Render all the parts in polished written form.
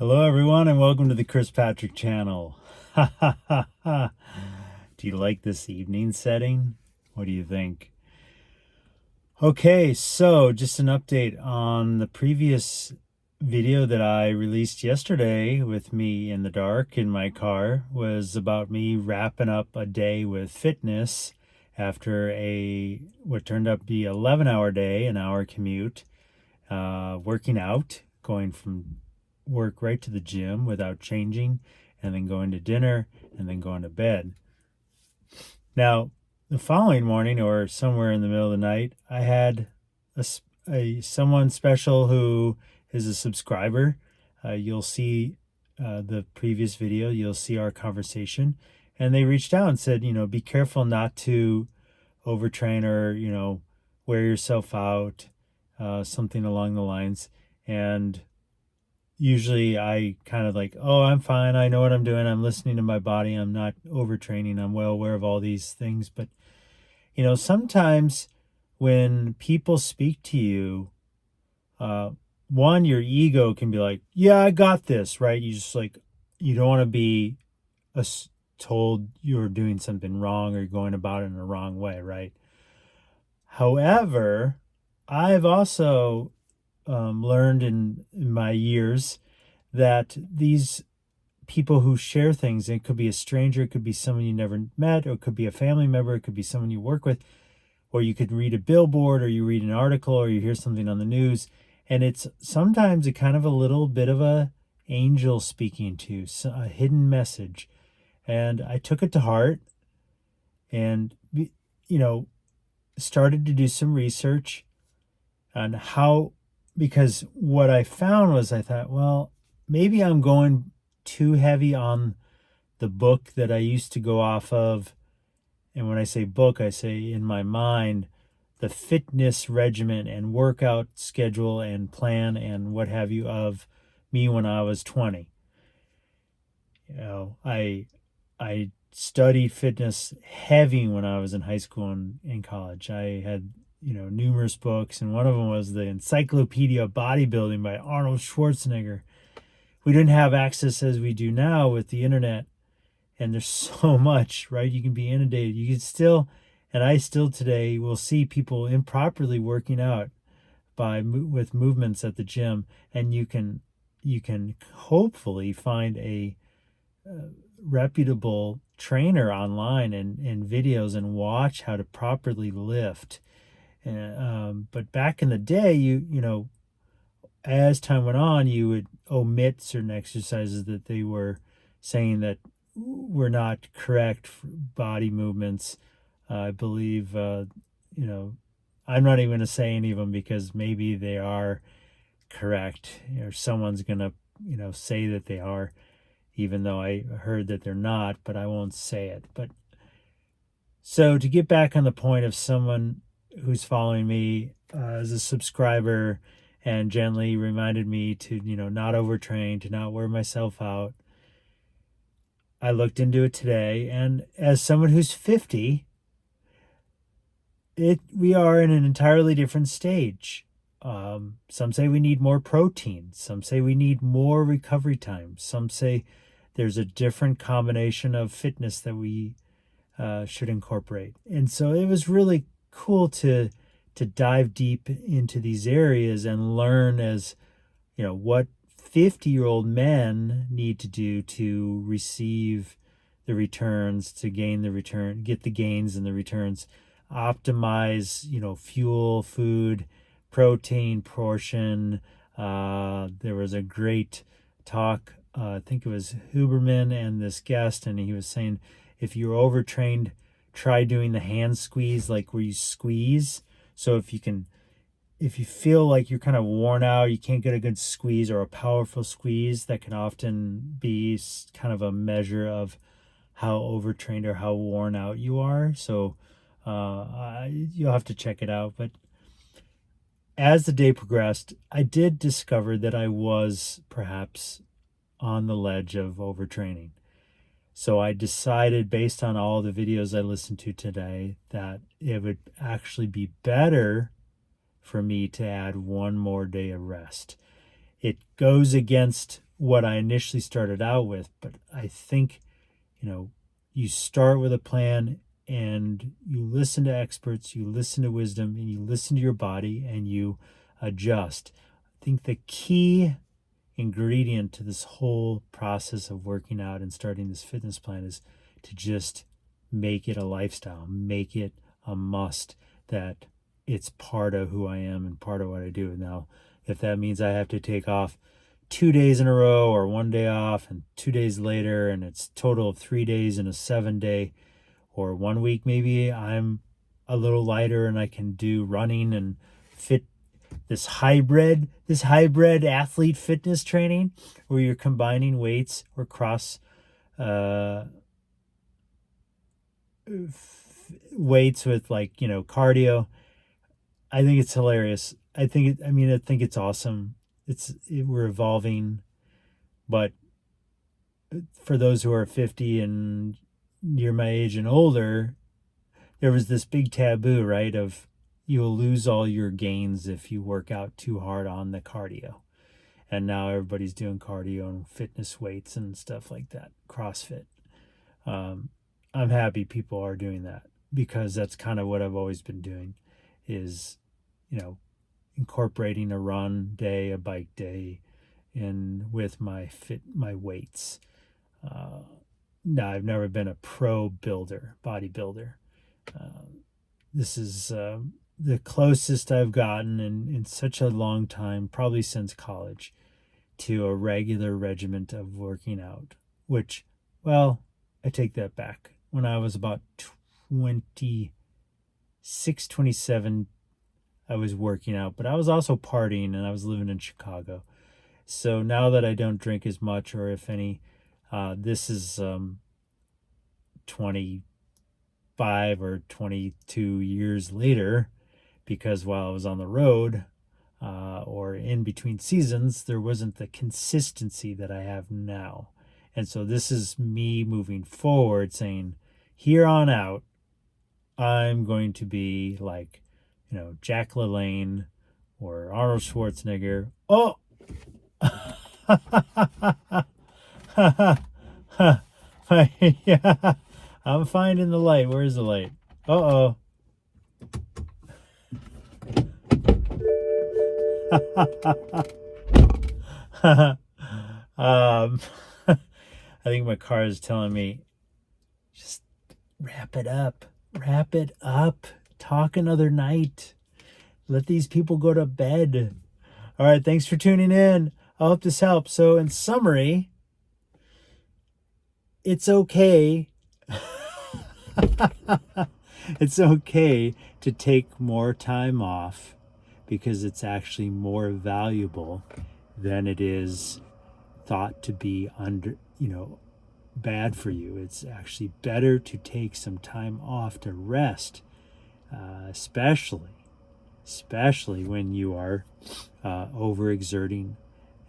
Hello, everyone, and welcome to the Chris Patrick channel. Ha ha ha ha. Do you like this evening setting? What do you think? Okay, so just an update on the previous video that I released yesterday with me in the dark in my car was about me wrapping up a day with fitness after what turned out to be 11-hour day, an hour commute, working out, going from work right to the gym without changing, and then going to dinner, and then going to bed. Now, the following morning, or somewhere in the middle of the night, I had someone special who is a subscriber. You'll see the previous video. You'll see our conversation, and they reached out and said, be careful not to overtrain or wear yourself out, something along the lines. And usually I kind of like, oh, I'm fine. I know what I'm doing. I'm listening to my body. I'm not overtraining. I'm well aware of all these things. But, sometimes when people speak to you, one, your ego can be like, yeah, I got this, right? You don't want to be told you're doing something wrong or going about it in a wrong way, right? However, I've also learned in my years that these people who share things, it could be a stranger, it could be someone you never met, or it could be a family member, it could be someone you work with, or you could read a billboard, or you read an article, or you hear something on the news, and it's sometimes a kind of a little bit of a angel speaking to you, a hidden message. And I took it to heart and started to do some research on how, because what I found was, I thought, well, maybe I'm going too heavy on the book that I used to go off of. And when I say book, I say in my mind, the fitness regimen and workout schedule and plan and what have you of me when I was 20. I studied fitness heavy when I was in high school and in college. I had numerous books, and one of them was the Encyclopedia of Bodybuilding by Arnold Schwarzenegger. We didn't have access as we do now with the internet, and there's so much, right? You can be inundated. You can still, and I still today will see people improperly working out with movements at the gym, and you can hopefully find a reputable trainer online and videos and watch how to properly lift. But back in the day, as time went on, you would omit certain exercises that they were saying that were not correct for body movements. I believe, I'm not even going to say any of them because maybe they are correct, or someone's going to, say that they are, even though I heard that they're not, but I won't say it. But so to get back on the point of someone who's following me as a subscriber and gently reminded me to, not overtrain, to not wear myself out. I looked into it today, and as someone who's 50, we are in an entirely different stage. Some say we need more protein. Some say we need more recovery time. Some say there's a different combination of fitness that we should incorporate. And so it was really cool to dive deep into these areas and learn what 50-year-old men need to do to receive the returns, to gain the return, get the gains and the returns, optimize, fuel, food, protein portion. There was a great talk, I think it was Huberman and this guest, and he was saying, if you're overtrained, try doing the hand squeeze, like where you squeeze. So if you feel like you're kind of worn out, you can't get a good squeeze or a powerful squeeze, that can often be kind of a measure of how overtrained or how worn out you are. So you'll have to check it out. But as the day progressed, I did discover that I was perhaps on the ledge of overtraining. So I decided, based on all the videos I listened to today, that it would actually be better for me to add one more day of rest. It goes against what I initially started out with. But I think, you start with a plan and you listen to experts, you listen to wisdom, and you listen to your body and you adjust. I think the key ingredient to this whole process of working out and starting this fitness plan is to just make it a lifestyle, make it a must, that it's part of who I am and part of what I do. Now, if that means I have to take off 2 days in a row or 1 day off and 2 days later, and it's total of 3 days in a 7 day, or 1 week maybe I'm a little lighter and I can do running and fit this hybrid athlete fitness training where you're combining weights or cross weights with cardio. I think it's hilarious. I think it's awesome. We're evolving, but for those who are 50 and near my age and older, there was this big taboo, right, of you'll lose all your gains if you work out too hard on the cardio. And now everybody's doing cardio and fitness weights and stuff like that, CrossFit. I'm happy people are doing that, because that's kind of what I've always been doing, is, incorporating a run day, a bike day, in with my weights. No, I've never been a pro bodybuilder. This is the closest I've gotten in such a long time, probably since college, to a regular regiment of working out, which, well, I take that back. When I was about 26, 27, I was working out, but I was also partying and I was living in Chicago. So now that I don't drink as much, or if any, this is 25 or 22 years later, because while I was on the road or in between seasons, there wasn't the consistency that I have now. And so this is me moving forward, saying, here on out, I'm going to be like, Jack LaLanne or Arnold Schwarzenegger. Oh! Yeah, I'm finding the light. Where's the light? Uh-oh. I think my car is telling me, just wrap it up. Talk another night. Let these people go to bed. All right, thanks for tuning in. I hope this helps. So in summary, it's okay. It's okay to take more time off, because it's actually more valuable than it is thought to be bad for you. It's actually better to take some time off to rest, especially when you are overexerting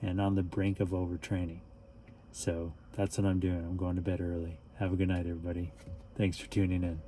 and on the brink of overtraining. So that's what I'm doing. I'm going to bed early. Have a good night, everybody. Thanks for tuning in.